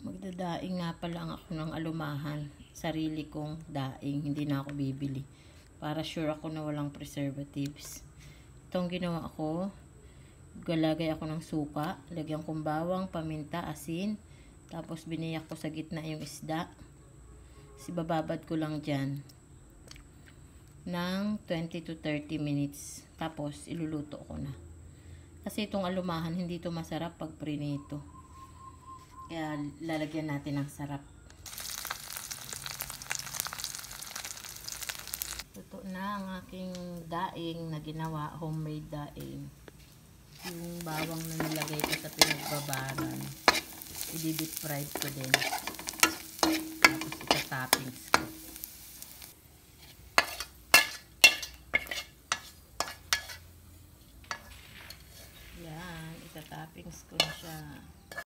Magdadaing nga pala ako ng alumahan. Sarili kong daing. Hindi na ako bibili. Para sure ako na walang preservatives. Itong ginawa ko, galagay ako ng suka. Lagyan kong bawang, paminta, asin. Tapos biniyak ko sa gitna yung isda. Bababad ko lang dyan ng 20 to 30 minutes. Tapos iluluto ko na. Kasi itong alumahan, hindi ito masarap pag prinito. Kaya lalagyan natin ng sarap. Luto na ang aking daing na ginawa, homemade daing. Yung bawang na nilagay ko sa pinagbabaran, i-deep fried ko din. Tapos ita-toppings ko. Yan, ita-toppings ko na siya.